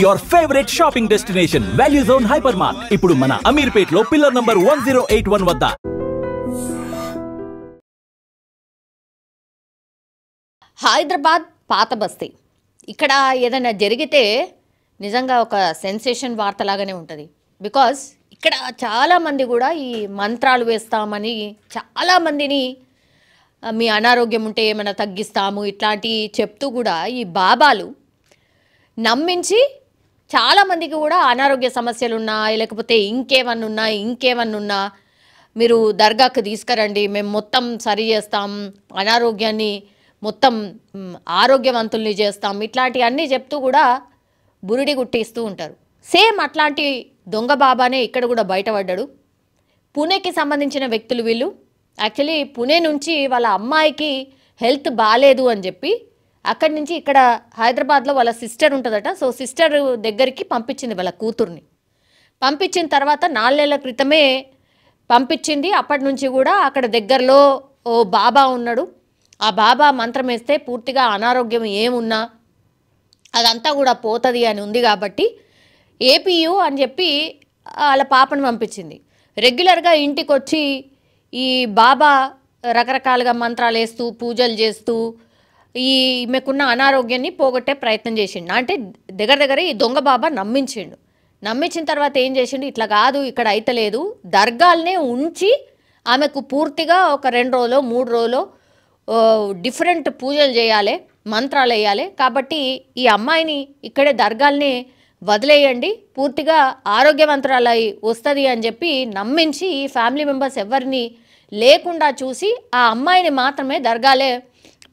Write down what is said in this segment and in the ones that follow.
your favorite shopping destination, Value Zone Hypermart. ఇప్పుడు మన అమీర్పేట్ లో పిల్లర్ నంబర్ 1081 వద్ద. హైదరాబాద్ పాత బస్తీ. ఇక్కడ ఏదైనా జరిగితే నిజంగా ఒక సెన్సేషన్ వార్తలాగానే ఉంటుంది. బికాజ్ ఇక్కడ చాలామంది కూడా ఈ మంత్రాలు వేస్తామని చాలామందిని మీ అనారోగ్యం ఉంటే ఏమైనా తగ్గిస్తాము ఇట్లాంటి చెప్తూ కూడా ఈ బాబాలు నమ్మించి చాలామందికి కూడా అనారోగ్య సమస్యలు ఉన్నా లేకపోతే ఇంకేమన్నా మీరు దర్గాకు తీసుకురండి, మేము మొత్తం సరి చేస్తాం, అనారోగ్యాన్ని మొత్తం ఆరోగ్యవంతుల్ని చేస్తాం, ఇట్లాంటివన్నీ చెప్తూ కూడా బురిడి గుట్టిస్తూ ఉంటారు. సేమ్ అట్లాంటి దొంగ బాబానే ఇక్కడ కూడా బయటపడ్డాడు. పూణేకి సంబంధించిన వ్యక్తులు వీళ్ళు. యాక్చువల్లీ పూణే నుంచి వాళ్ళ అమ్మాయికి హెల్త్ బాగాలేదు అని చెప్పి అక్కడి నుంచి ఇక్కడ హైదరాబాద్లో వాళ్ళ సిస్టర్ ఉంటుందట. సో సిస్టర్ దగ్గరికి పంపించింది వాళ్ళ కూతుర్ని. పంపించిన తర్వాత 4 నెలల క్రితమే పంపించింది. అప్పటి నుంచి కూడా అక్కడ దగ్గరలో ఓ బాబా ఉన్నాడు. ఆ బాబా మంత్రం వేస్తే పూర్తిగా అనారోగ్యం ఏమున్నా అదంతా కూడా పోతుంది అని ఉంది కాబట్టి ఏపీయు అని చెప్పి వాళ్ళ పాపను పంపించింది. రెగ్యులర్గా ఇంటికి వచ్చి ఈ బాబా రకరకాలుగా మంత్రాలు వేస్తూ పూజలు చేస్తూ ఈమెకున్న అనారోగ్యాన్ని పోగొట్టే ప్రయత్నం చేసిండు. అంటే దగ్గర ఈ దొంగ బాబా నమ్మించిన తర్వాత ఏం చేసిండు, ఇట్లా కాదు ఇక్కడ అయితలేదు, దర్గాల్నే ఉంచి ఆమెకు పూర్తిగా ఒక 2 రోజులో 3 రోజులో డిఫరెంట్ పూజలు చేయాలి, మంత్రాలు వేయాలి, కాబట్టి ఈ అమ్మాయిని ఇక్కడే దర్గాల్ని వదిలేయండి, పూర్తిగా ఆరోగ్యవంతురాలై వస్తుంది అని చెప్పి నమ్మించి ఈ ఫ్యామిలీ మెంబర్స్ ఎవరిని లేకుండా చూసి ఆ అమ్మాయిని మాత్రమే దర్గాలే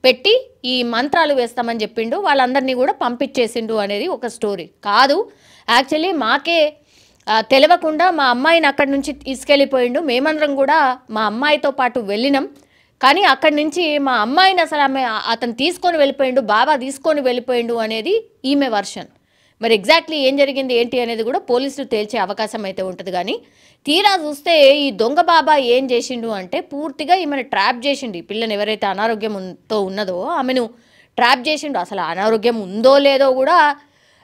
పెట్టి ఈ మంత్రాలు వేస్తామని చెప్పిండు. వాళ్ళందరినీ కూడా పంపించేసిండు అనేది ఒక స్టోరీ కాదు. యాక్చువల్లీ మాకే తెలియకుండా మా అమ్మాయిని అక్కడి నుంచి తీసుకెళ్ళిపోయిండు. మేమందరం కూడా మా అమ్మాయితో పాటు వెళ్ళినాం. కానీ అక్కడి నుంచి మా అమ్మాయిని అసలు అతను తీసుకొని వెళ్ళిపోయిండు, బాబా తీసుకొని వెళ్ళిపోయిండు అనేది ఈమె వర్షన్. మరి ఎగ్జాక్ట్లీ ఏం జరిగింది ఏంటి అనేది కూడా పోలీసులు తేల్చే అవకాశం అయితే ఉంటుంది. కానీ తీరా చూస్తే ఈ దొంగ బాబా ఏం చేసిండు అంటే పూర్తిగా ఈమెను ట్రాప్ చేసిండు. ఈ పిల్లని ఎవరైతే అనారోగ్యంతో ఉన్నదో ఆమెను ట్రాప్ చేసిండు. అసలు అనారోగ్యం ఉందో లేదో కూడా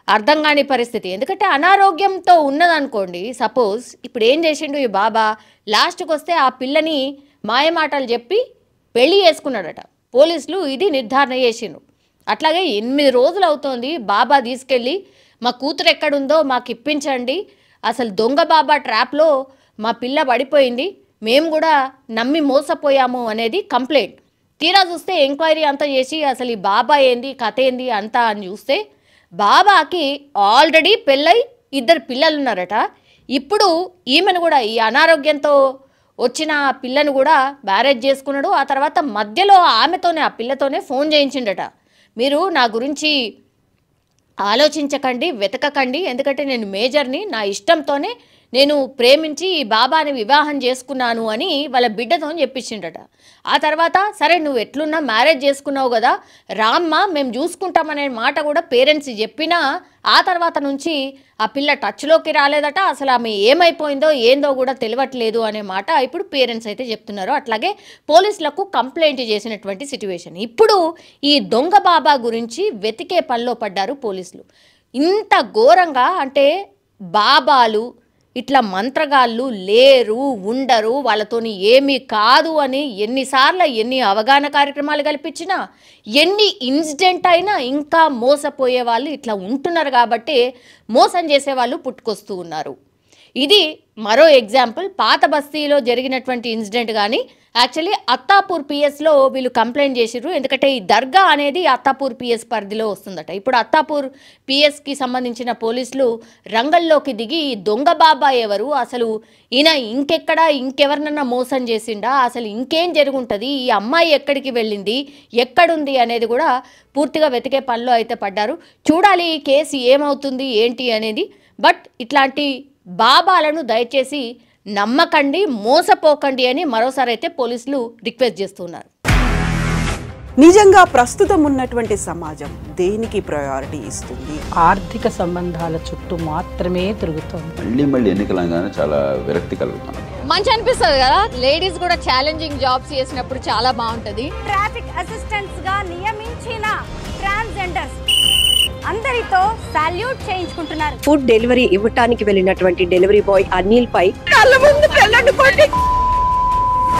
అర్థం కాని పరిస్థితి. ఎందుకంటే అనారోగ్యంతో ఉన్నదనుకోండి సపోజ్, ఇప్పుడు ఏం చేసిండు ఈ బాబా, లాస్ట్కి వస్తే ఆ పిల్లని మాయమాటలు చెప్పి పెళ్లి చేసుకున్నాడట. పోలీసులు ఇది నిర్ధారణ చేసిండు. అట్లాగే 8 రోజులు అవుతోంది బాబా తీసుకెళ్ళి మా కూతురు ఎక్కడుందో మాకు ఇప్పించండి, అసలు దొంగ బాబా ట్రాప్లో మా పిల్ల పడిపోయింది, మేము కూడా నమ్మి మోసపోయాము అనేది కంప్లైంట్. తీరా చూస్తే ఎంక్వైరీ అంతా చేసి అసలు ఈ బాబా ఏంది కథ ఏంది అంతా అని చూస్తే బాబాకి ఆల్రెడీ పెళ్ళై 2 పిల్లలు ఉన్నారట. ఇప్పుడు ఈమెను కూడా ఈ అనారోగ్యంతో వచ్చిన పిల్లను కూడా మ్యారేజ్ చేసుకున్నాడు. ఆ తర్వాత మధ్యలో ఆమెతోనే ఆ పిల్లతోనే ఫోన్ చేయించిండట, మీరు నా గురించి ఆలోచించకండి, వెతకకండి, ఎందుకంటే నేను మేజర్ని, నా ఇష్టంతోనే నేను ప్రేమించి ఈ బాబాని వివాహం చేసుకున్నాను అని వాళ్ళ బిడ్డతో చెప్పించిండట. ఆ తర్వాత సరే నువ్వు ఎట్లున్నా మ్యారేజ్ చేసుకున్నావు కదా రామ్మ మేము చూసుకుంటామనే మాట కూడా పేరెంట్స్ చెప్పినా ఆ తర్వాత నుంచి ఆ పిల్ల టచ్లోకి రాలేదట. అసలు ఆమె ఏమైపోయిందో ఏందో కూడా తెలియట్లేదు అనే మాట ఇప్పుడు పేరెంట్స్ అయితే చెప్తున్నారు. అట్లాగే పోలీసులకు కంప్లైంట్ చేసినటువంటి సిచ్యువేషన్. ఇప్పుడు ఈ దొంగ బాబా గురించి వెతికే పనిలో పడ్డారు పోలీసులు. ఇంత ఘోరంగా అంటే బాబాలు ఇట్లా మంత్రగాళ్ళు లేరు, ఉండరు, వాళ్ళతోని ఏమీ కాదు అని ఎన్నిసార్లు ఎన్ని అవగాహన కార్యక్రమాలు కల్పించినా ఎన్ని ఇన్సిడెంట్ అయినా ఇంకా మోసపోయే వాళ్ళు ఇట్లా ఉంటున్నారు కాబట్టి మోసం చేసేవాళ్ళు పుట్టుకొస్తూ ఉన్నారు. ఇది మరో ఎగ్జాంపుల్. పాత బస్తీలో జరిగినటువంటి ఇన్సిడెంట్ కానీ యాక్చువల్లీ అత్తాపూర్ పిఎస్లో వీళ్ళు కంప్లైంట్ చేసిర్రు. ఎందుకంటే ఈ దర్గా అనేది అత్తాపూర్ పిఎస్ పరిధిలో వస్తుందట. ఇప్పుడు అత్తాపూర్ పిఎస్కి సంబంధించిన పోలీసులు రంగంలోకి దిగి ఈ దొంగ బాబా ఎవరు, అసలు ఈయన ఇంకెవరినన్నా మోసం చేసిండా, అసలు ఇంకేం జరుగుంటుంది, ఈ అమ్మాయి ఎక్కడికి వెళ్ళింది, ఎక్కడుంది అనేది కూడా పూర్తిగా వెతికే పనిలో అయితే పడ్డారు. చూడాలి ఈ కేసు ఏమవుతుంది ఏంటి అనేది. బట్ ఇట్లాంటి బాబాలను దయచేసి నమ్మకండి, మోసపోకండి అని మరోసారి అయితే పోలీసులు రిక్వెస్ట్ చేస్తున్నారు. నిజంగా ప్రస్తుతం ఉన్నటువంటి సమాజం దేనికి ప్రయారిటీ ఇస్తుంది? ఆర్థిక సంబంధాల చుట్టూ మాత్రమే తిరుగుతుంది. మళ్ళీ ఎన్నికలంగానే చాలా విరక్తి కలుగుతుంది. మంచి అనిపిస్తుంది కదా, లేడీస్ కూడా ఛాలెంజింగ్ జాబ్స్ చేసినప్పుడు చాలా బాగుంటది. ట్రాఫిక్ అసిస్టెంట్స్ గా నియమించిన ట్రాన్స్జెండర్స్ అందరితో సాల్యూట్ చేయించుకుంటున్నారు. ఫుడ్ డెలివరీ ఇవ్వటానికి వెళ్ళినటువంటి డెలివరీ బాయ్ అనిల్ పై కళ్ళ ముందు